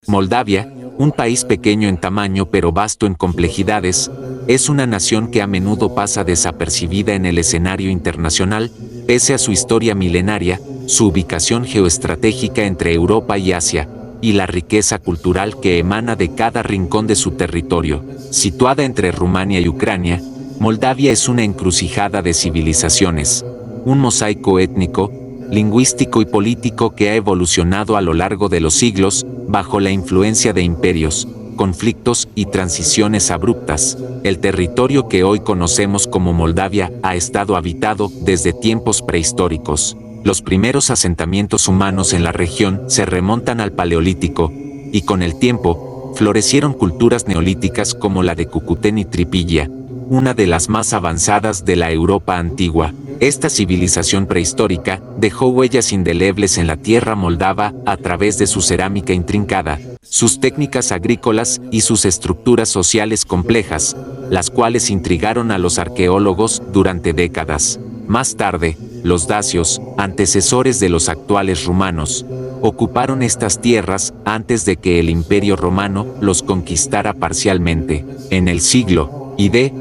Moldavia, un país pequeño en tamaño pero vasto en complejidades, es una nación que a menudo pasa desapercibida en el escenario internacional, pese a su historia milenaria, su ubicación geoestratégica entre Europa y Asia, y la riqueza cultural que emana de cada rincón de su territorio. Situada entre Rumania y Ucrania, Moldavia es una encrucijada de civilizaciones, un mosaico étnico, lingüístico y político que ha evolucionado a lo largo de los siglos, bajo la influencia de imperios, conflictos y transiciones abruptas. El territorio que hoy conocemos como Moldavia ha estado habitado desde tiempos prehistóricos. Los primeros asentamientos humanos en la región se remontan al Paleolítico, y con el tiempo, florecieron culturas neolíticas como la de Cucutén y Tripilla, una de las más avanzadas de la Europa antigua. Esta civilización prehistórica dejó huellas indelebles en la tierra moldava a través de su cerámica intrincada, sus técnicas agrícolas y sus estructuras sociales complejas, las cuales intrigaron a los arqueólogos durante décadas. Más tarde, los dacios, antecesores de los actuales rumanos, ocuparon estas tierras antes de que el Imperio Romano los conquistara parcialmente. En el siglo I.D.,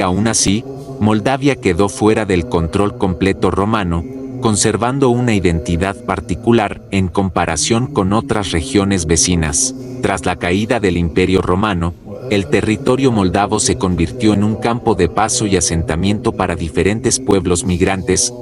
aún así, Moldavia quedó fuera del control completo romano, conservando una identidad particular en comparación con otras regiones vecinas. Tras la caída del Imperio Romano, el territorio moldavo se convirtió en un campo de paso y asentamiento para diferentes pueblos migrantes: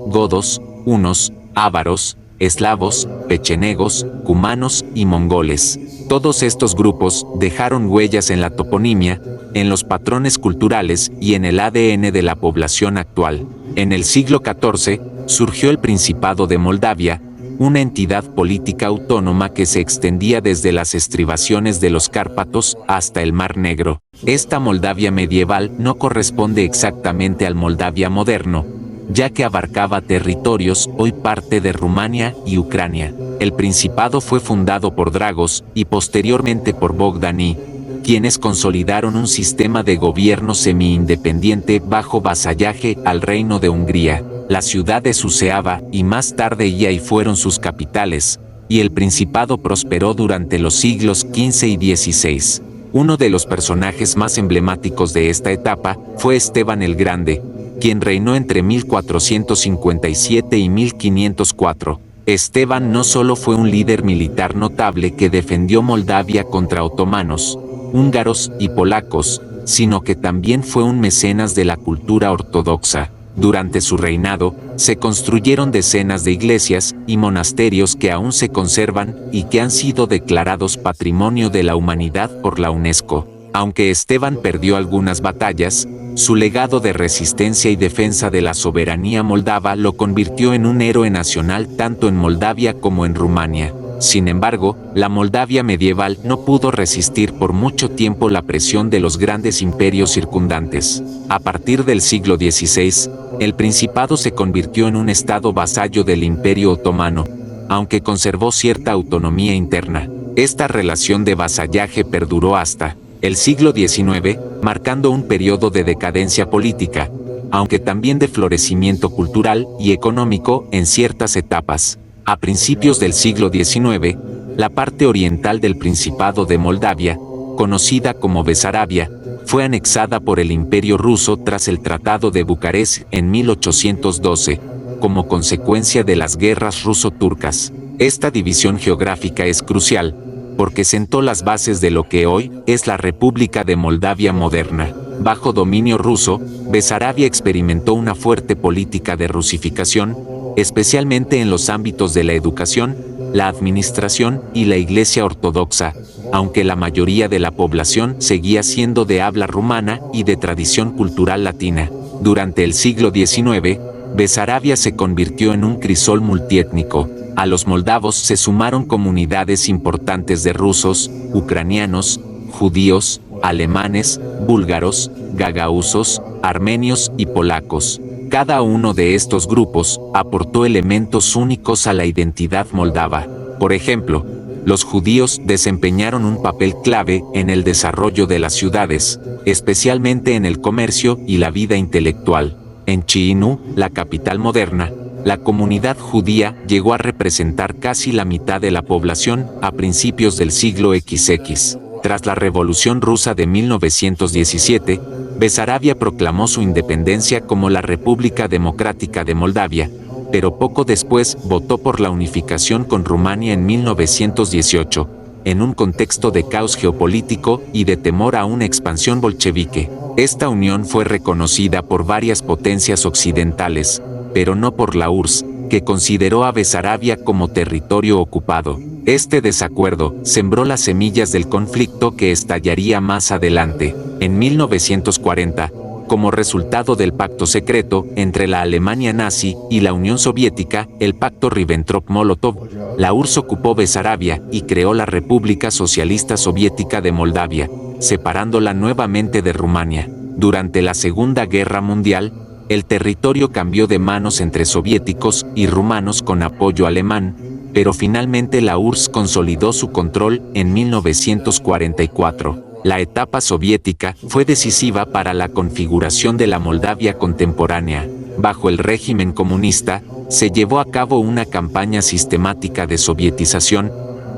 godos, hunos, ávaros, eslavos, pechenegos, cumanos y mongoles. Todos estos grupos dejaron huellas en la toponimia, en los patrones culturales y en el ADN de la población actual. En el siglo XIV, surgió el Principado de Moldavia, una entidad política autónoma que se extendía desde las estribaciones de los Cárpatos hasta el Mar Negro. Esta Moldavia medieval no corresponde exactamente al Moldavia moderno, ya que abarcaba territorios hoy parte de Rumania y Ucrania. El Principado fue fundado por Dragos y posteriormente por Bogdani, quienes consolidaron un sistema de gobierno semi-independiente bajo vasallaje al Reino de Hungría. La ciudad de Suceava y más tarde Iai fueron sus capitales, y el Principado prosperó durante los siglos XV y XVI. Uno de los personajes más emblemáticos de esta etapa fue Esteban el Grande, quien reinó entre 1457 y 1504. Esteban no solo fue un líder militar notable que defendió Moldavia contra otomanos, húngaros y polacos, sino que también fue un mecenas de la cultura ortodoxa. Durante su reinado, se construyeron decenas de iglesias y monasterios que aún se conservan y que han sido declarados Patrimonio de la Humanidad por la UNESCO. Aunque Esteban perdió algunas batallas, su legado de resistencia y defensa de la soberanía moldava lo convirtió en un héroe nacional tanto en Moldavia como en Rumania. Sin embargo, la Moldavia medieval no pudo resistir por mucho tiempo la presión de los grandes imperios circundantes. A partir del siglo XVI, el Principado se convirtió en un estado vasallo del Imperio Otomano, aunque conservó cierta autonomía interna. Esta relación de vasallaje perduró hasta el siglo XIX, marcando un periodo de decadencia política, aunque también de florecimiento cultural y económico en ciertas etapas. A principios del siglo XIX, la parte oriental del Principado de Moldavia, conocida como Besarabia, fue anexada por el Imperio Ruso tras el Tratado de Bucarest en 1812, como consecuencia de las guerras ruso-turcas. Esta división geográfica es crucial, porque sentó las bases de lo que hoy es la República de Moldavia moderna. Bajo dominio ruso, Besarabia experimentó una fuerte política de rusificación, especialmente en los ámbitos de la educación, la administración y la Iglesia ortodoxa, aunque la mayoría de la población seguía siendo de habla rumana y de tradición cultural latina. Durante el siglo XIX, Besarabia se convirtió en un crisol multiétnico. A los moldavos se sumaron comunidades importantes de rusos, ucranianos, judíos, alemanes, búlgaros, gagauzos, armenios y polacos. Cada uno de estos grupos aportó elementos únicos a la identidad moldava. Por ejemplo, los judíos desempeñaron un papel clave en el desarrollo de las ciudades, especialmente en el comercio y la vida intelectual. En Chisinau, la capital moderna, La comunidad judía llegó a representar casi la mitad de la población a principios del siglo XX. Tras la Revolución Rusa de 1917, Besarabia proclamó su independencia como la República Democrática de Moldavia, pero poco después votó por la unificación con Rumania en 1918, en un contexto de caos geopolítico y de temor a una expansión bolchevique. Esta unión fue reconocida por varias potencias occidentales, pero no por la URSS, que consideró a Besarabia como territorio ocupado. Este desacuerdo sembró las semillas del conflicto que estallaría más adelante. En 1940, como resultado del pacto secreto entre la Alemania nazi y la Unión Soviética, el pacto Ribbentrop-Molotov, la URSS ocupó Besarabia y creó la República Socialista Soviética de Moldavia, separándola nuevamente de Rumania. Durante la Segunda Guerra Mundial, el territorio cambió de manos entre soviéticos y rumanos con apoyo alemán, pero finalmente la URSS consolidó su control en 1944. La etapa soviética fue decisiva para la configuración de la Moldavia contemporánea. Bajo el régimen comunista, se llevó a cabo una campaña sistemática de sovietización.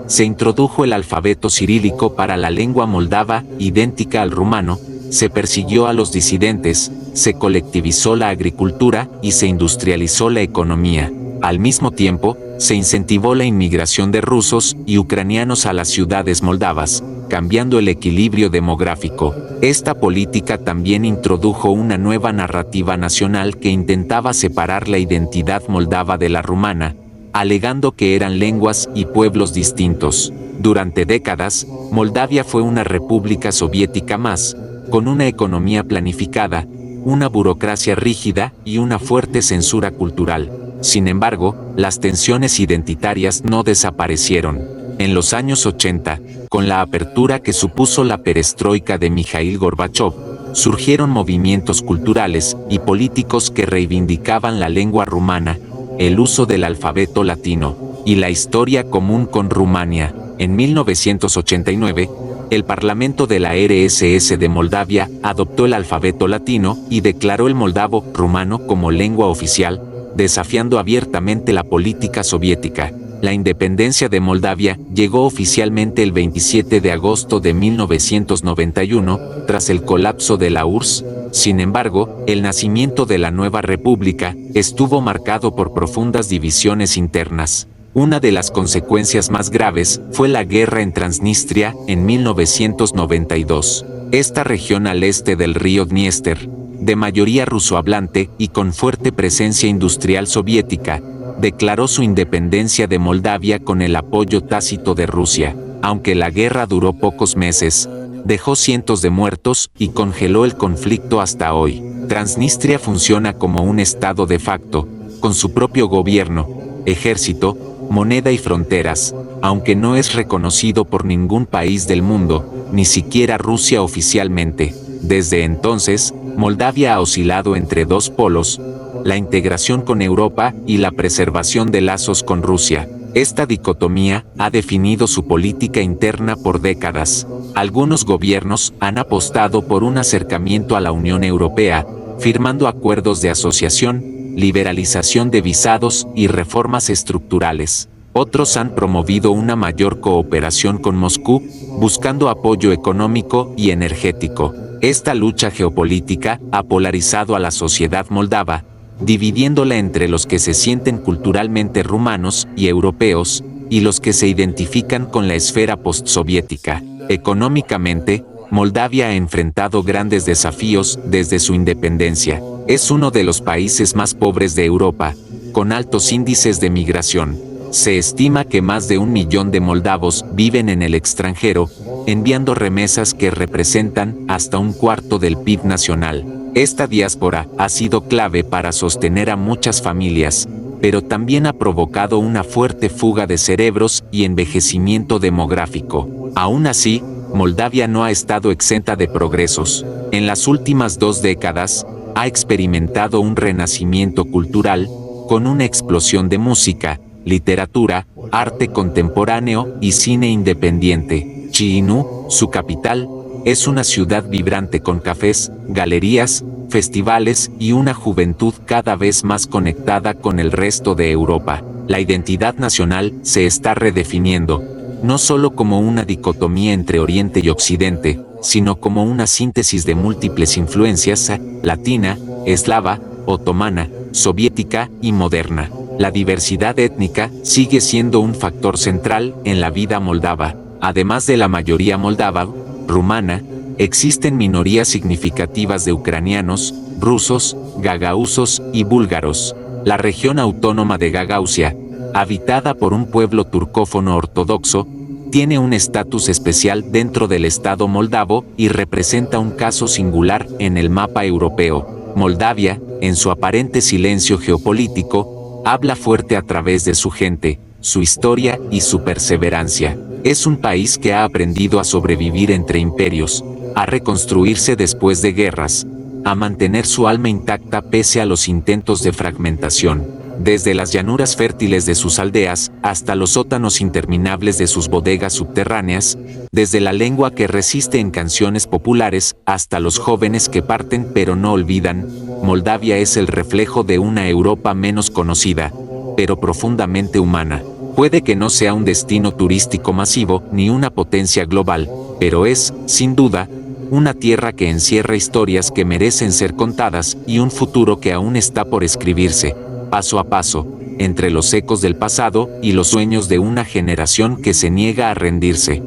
Se introdujo el alfabeto cirílico para la lengua moldava, idéntica al rumano, se persiguió a los disidentes, se colectivizó la agricultura y se industrializó la economía. Al mismo tiempo, se incentivó la inmigración de rusos y ucranianos a las ciudades moldavas, cambiando el equilibrio demográfico. Esta política también introdujo una nueva narrativa nacional que intentaba separar la identidad moldava de la rumana, alegando que eran lenguas y pueblos distintos. Durante décadas, Moldavia fue una república soviética más, con una economía planificada, una burocracia rígida y una fuerte censura cultural. Sin embargo, las tensiones identitarias no desaparecieron. En los años 80, con la apertura que supuso la perestroika de Mikhail Gorbachov, surgieron movimientos culturales y políticos que reivindicaban la lengua rumana, el uso del alfabeto latino y la historia común con Rumania. En 1989, el Parlamento de la RSS de Moldavia adoptó el alfabeto latino y declaró el moldavo rumano como lengua oficial, desafiando abiertamente la política soviética. La independencia de Moldavia llegó oficialmente el 27 de agosto de 1991, tras el colapso de la URSS. Sin embargo, el nacimiento de la nueva república estuvo marcado por profundas divisiones internas. Una de las consecuencias más graves fue la guerra en Transnistria en 1992. Esta región al este del río Dniester, de mayoría rusohablante y con fuerte presencia industrial soviética, declaró su independencia de Moldavia con el apoyo tácito de Rusia. Aunque la guerra duró pocos meses, dejó cientos de muertos y congeló el conflicto hasta hoy. Transnistria funciona como un estado de facto, con su propio gobierno, ejército, moneda y fronteras, aunque no es reconocido por ningún país del mundo, ni siquiera Rusia oficialmente. Desde entonces, Moldavia ha oscilado entre dos polos, la integración con Europa y la preservación de lazos con Rusia. Esta dicotomía ha definido su política interna por décadas. Algunos gobiernos han apostado por un acercamiento a la Unión Europea, firmando acuerdos de asociación, liberalización de visados y reformas estructurales. Otros han promovido una mayor cooperación con Moscú, buscando apoyo económico y energético. Esta lucha geopolítica ha polarizado a la sociedad moldava, dividiéndola entre los que se sienten culturalmente rumanos y europeos, y los que se identifican con la esfera postsoviética. Económicamente, Moldavia ha enfrentado grandes desafíos desde su independencia. Es uno de los países más pobres de Europa, con altos índices de migración. Se estima que más de 1 millón de moldavos viven en el extranjero, enviando remesas que representan hasta 1/4 del PIB nacional. Esta diáspora ha sido clave para sostener a muchas familias, pero también ha provocado una fuerte fuga de cerebros y envejecimiento demográfico. Aún así, Moldavia no ha estado exenta de progresos. En las últimas 2 décadas, ha experimentado un renacimiento cultural, con una explosión de música, literatura, arte contemporáneo y cine independiente. Chisinau, su capital, es una ciudad vibrante con cafés, galerías festivales y una juventud cada vez más conectada con el resto de Europa. La identidad nacional se está redefiniendo, no solo como una dicotomía entre Oriente y Occidente, sino como una síntesis de múltiples influencias, latina, eslava, otomana, soviética y moderna. La diversidad étnica sigue siendo un factor central en la vida moldava. Además de la mayoría moldava, rumana, existen minorías significativas de ucranianos, rusos, gagauzos y búlgaros. La región autónoma de Gagaucia, habitada por un pueblo turcófono ortodoxo, tiene un estatus especial dentro del Estado moldavo y representa un caso singular en el mapa europeo. Moldavia, en su aparente silencio geopolítico, habla fuerte a través de su gente, su historia y su perseverancia. Es un país que ha aprendido a sobrevivir entre imperios, a reconstruirse después de guerras, a mantener su alma intacta pese a los intentos de fragmentación. Desde las llanuras fértiles de sus aldeas hasta los sótanos interminables de sus bodegas subterráneas, desde la lengua que resiste en canciones populares hasta los jóvenes que parten pero no olvidan, Moldavia es el reflejo de una Europa menos conocida, pero profundamente humana. Puede que no sea un destino turístico masivo ni una potencia global, pero es, sin duda, una tierra que encierra historias que merecen ser contadas y un futuro que aún está por escribirse, paso a paso, entre los ecos del pasado y los sueños de una generación que se niega a rendirse.